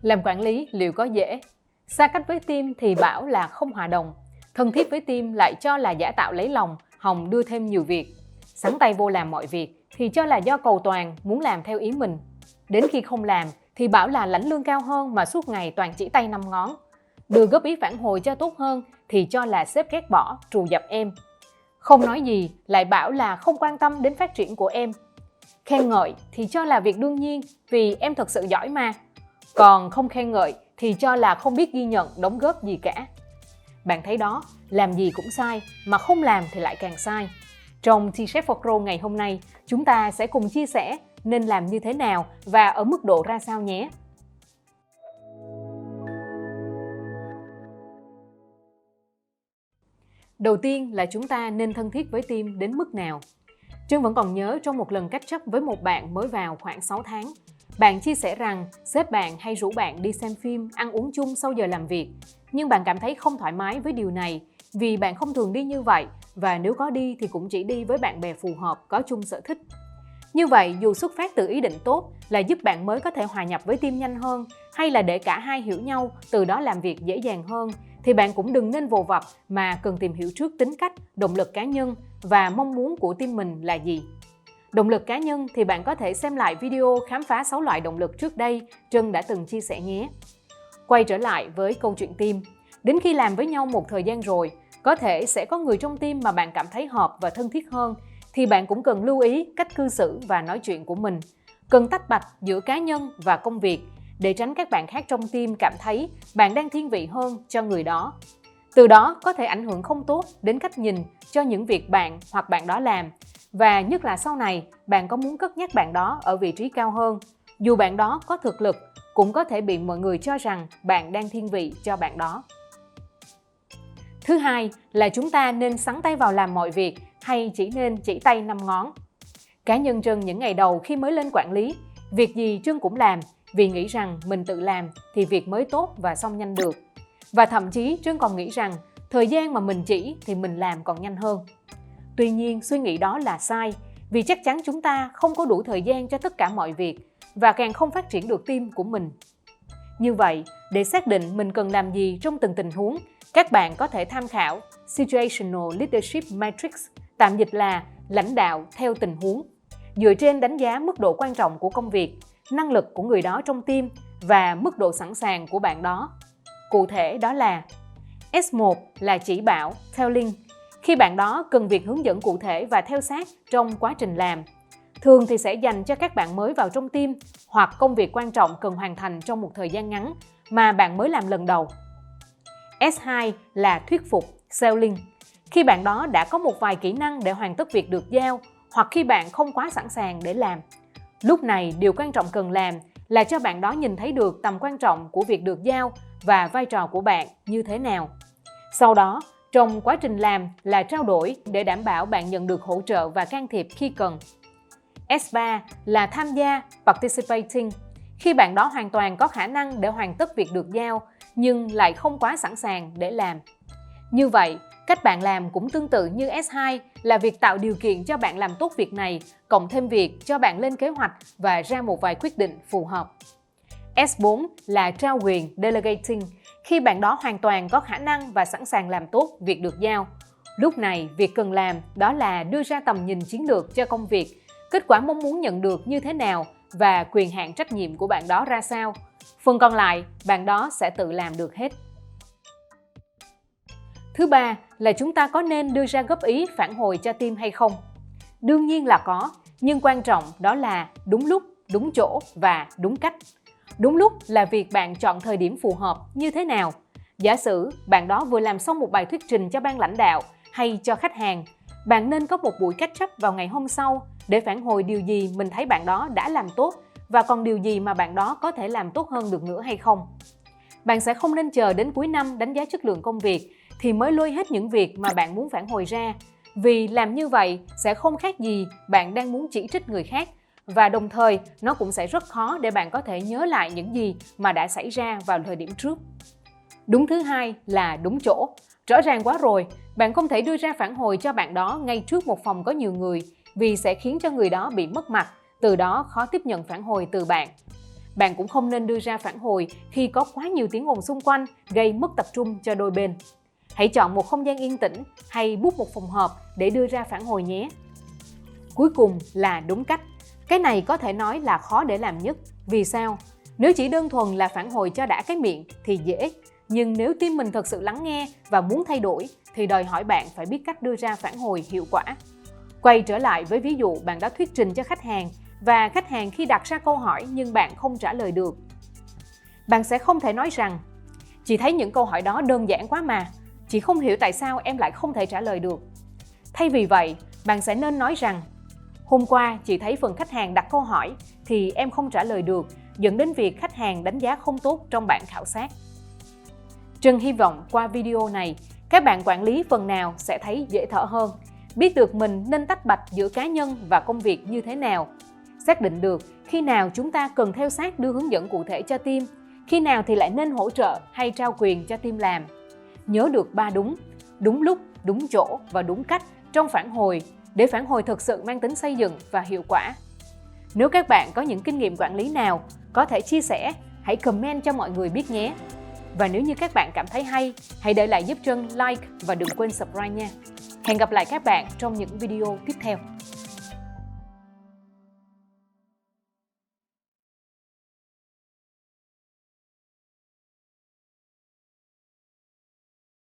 Làm quản lý liệu có dễ? Xa cách với team thì bảo là không hòa đồng. Thân thiết với team lại cho là giả tạo lấy lòng, hòng đưa thêm nhiều việc. Sắn tay vô làm mọi việc thì cho là do cầu toàn, muốn làm theo ý mình. Đến khi không làm thì bảo là lãnh lương cao hơn mà suốt ngày toàn chỉ tay năm ngón. Đưa góp ý phản hồi cho tốt hơn thì cho là sếp ghét bỏ, trù dập em. Không nói gì lại bảo là không quan tâm đến phát triển của em. Khen ngợi thì cho là việc đương nhiên vì em thật sự giỏi mà. Còn không khen ngợi thì cho là không biết ghi nhận đóng góp gì cả. Bạn thấy đó, làm gì cũng sai, mà không làm thì lại càng sai. Trong T-Shape for Grow ngày hôm nay, chúng ta sẽ cùng chia sẻ nên làm như thế nào và ở mức độ ra sao nhé. Đầu tiên là chúng ta nên thân thiết với team đến mức nào. Trương vẫn còn nhớ trong một lần catch up với một bạn mới vào khoảng 6 tháng. Bạn chia sẻ rằng sếp bạn hay rủ bạn đi xem phim, ăn uống chung sau giờ làm việc. Nhưng bạn cảm thấy không thoải mái với điều này vì bạn không thường đi như vậy và nếu có đi thì cũng chỉ đi với bạn bè phù hợp, có chung sở thích. Như vậy, dù xuất phát từ ý định tốt là giúp bạn mới có thể hòa nhập với team nhanh hơn hay là để cả hai hiểu nhau, từ đó làm việc dễ dàng hơn, thì bạn cũng đừng nên vồ vập mà cần tìm hiểu trước tính cách, động lực cá nhân và mong muốn của team mình là gì. Động lực cá nhân thì bạn có thể xem lại video khám phá 6 loại động lực trước đây Trân đã từng chia sẻ nhé. Quay trở lại với câu chuyện team. Đến khi làm với nhau một thời gian rồi, có thể sẽ có người trong team mà bạn cảm thấy hợp và thân thiết hơn, thì bạn cũng cần lưu ý cách cư xử và nói chuyện của mình. Cần tách bạch giữa cá nhân và công việc để tránh các bạn khác trong team cảm thấy bạn đang thiên vị hơn cho người đó. Từ đó có thể ảnh hưởng không tốt đến cách nhìn cho những việc bạn hoặc bạn đó làm. Và nhất là sau này, bạn có muốn cất nhắc bạn đó ở vị trí cao hơn. Dù bạn đó có thực lực, cũng có thể bị mọi người cho rằng bạn đang thiên vị cho bạn đó. Thứ hai là chúng ta nên xắn tay vào làm mọi việc hay chỉ nên chỉ tay năm ngón. Cá nhân Trân những ngày đầu khi mới lên quản lý, việc gì Trân cũng làm vì nghĩ rằng mình tự làm thì việc mới tốt và xong nhanh được. Và thậm chí Trân còn nghĩ rằng thời gian mà mình chỉ thì mình làm còn nhanh hơn. Tuy nhiên, suy nghĩ đó là sai vì chắc chắn chúng ta không có đủ thời gian cho tất cả mọi việc và càng không phát triển được team của mình. Như vậy, để xác định mình cần làm gì trong từng tình huống, các bạn có thể tham khảo Situational Leadership Matrix, tạm dịch là lãnh đạo theo tình huống, dựa trên đánh giá mức độ quan trọng của công việc, năng lực của người đó trong team và mức độ sẵn sàng của bạn đó. Cụ thể đó là S1 là chỉ bảo, telling, khi bạn đó cần việc hướng dẫn cụ thể và theo sát trong quá trình làm. Thường thì sẽ dành cho các bạn mới vào trong team hoặc công việc quan trọng cần hoàn thành trong một thời gian ngắn mà bạn mới làm lần đầu. S2 là thuyết phục, selling, khi bạn đó đã có một vài kỹ năng để hoàn tất việc được giao hoặc khi bạn không quá sẵn sàng để làm. Lúc này, điều quan trọng cần làm là cho bạn đó nhìn thấy được tầm quan trọng của việc được giao và vai trò của bạn như thế nào. Sau đó, trong quá trình làm là trao đổi để đảm bảo bạn nhận được hỗ trợ và can thiệp khi cần. S3 là tham gia, participating, khi bạn đó hoàn toàn có khả năng để hoàn tất việc được giao nhưng lại không quá sẵn sàng để làm. Như vậy, cách bạn làm cũng tương tự như S2 là việc tạo điều kiện cho bạn làm tốt việc này, cộng thêm việc cho bạn lên kế hoạch và ra một vài quyết định phù hợp. S4 là trao quyền, delegating, khi bạn đó hoàn toàn có khả năng và sẵn sàng làm tốt việc được giao. Lúc này, việc cần làm đó là đưa ra tầm nhìn chiến lược cho công việc, kết quả mong muốn nhận được như thế nào và quyền hạn trách nhiệm của bạn đó ra sao. Phần còn lại, bạn đó sẽ tự làm được hết. Thứ ba là chúng ta có nên đưa ra góp ý phản hồi cho team hay không? Đương nhiên là có, nhưng quan trọng đó là đúng lúc, đúng chỗ và đúng cách. Đúng lúc là việc bạn chọn thời điểm phù hợp như thế nào. Giả sử bạn đó vừa làm xong một bài thuyết trình cho ban lãnh đạo hay cho khách hàng, bạn nên có một buổi catch up vào ngày hôm sau để phản hồi điều gì mình thấy bạn đó đã làm tốt và còn điều gì mà bạn đó có thể làm tốt hơn được nữa hay không. Bạn sẽ không nên chờ đến cuối năm đánh giá chất lượng công việc thì mới lôi hết những việc mà bạn muốn phản hồi ra, vì làm như vậy sẽ không khác gì bạn đang muốn chỉ trích người khác và đồng thời nó cũng sẽ rất khó để bạn có thể nhớ lại những gì mà đã xảy ra vào thời điểm trước. Đúng thứ hai là đúng chỗ. Rõ ràng quá rồi, bạn không thể đưa ra phản hồi cho bạn đó ngay trước một phòng có nhiều người vì sẽ khiến cho người đó bị mất mặt, từ đó khó tiếp nhận phản hồi từ bạn. Bạn cũng không nên đưa ra phản hồi khi có quá nhiều tiếng ồn xung quanh gây mất tập trung cho đôi bên. Hãy chọn một không gian yên tĩnh hay book một phòng họp để đưa ra phản hồi nhé. Cuối cùng là đúng cách. Cái này có thể nói là khó để làm nhất. Vì sao? Nếu chỉ đơn thuần là phản hồi cho đã cái miệng thì dễ. Nhưng nếu team mình thật sự lắng nghe và muốn thay đổi thì đòi hỏi bạn phải biết cách đưa ra phản hồi hiệu quả. Quay trở lại với ví dụ bạn đã thuyết trình cho khách hàng và khách hàng khi đặt ra câu hỏi nhưng bạn không trả lời được. Bạn sẽ không thể nói rằng chị thấy những câu hỏi đó đơn giản quá mà, chị không hiểu tại sao em lại không thể trả lời được. Thay vì vậy, bạn sẽ nên nói rằng hôm qua chị thấy phần khách hàng đặt câu hỏi thì em không trả lời được, dẫn đến việc khách hàng đánh giá không tốt trong bảng khảo sát. Trân hy vọng qua video này, các bạn quản lý phần nào sẽ thấy dễ thở hơn, biết được mình nên tách bạch giữa cá nhân và công việc như thế nào, xác định được khi nào chúng ta cần theo sát đưa hướng dẫn cụ thể cho team, khi nào thì lại nên hỗ trợ hay trao quyền cho team làm. Nhớ được 3 đúng: đúng lúc, đúng chỗ và đúng cách trong phản hồi để phản hồi thực sự mang tính xây dựng và hiệu quả. Nếu các bạn có những kinh nghiệm quản lý nào có thể chia sẻ, hãy comment cho mọi người biết nhé. Và nếu như các bạn cảm thấy hay, hãy để lại giúp Trân like và đừng quên subscribe nha. Hẹn gặp lại các bạn trong những video tiếp theo.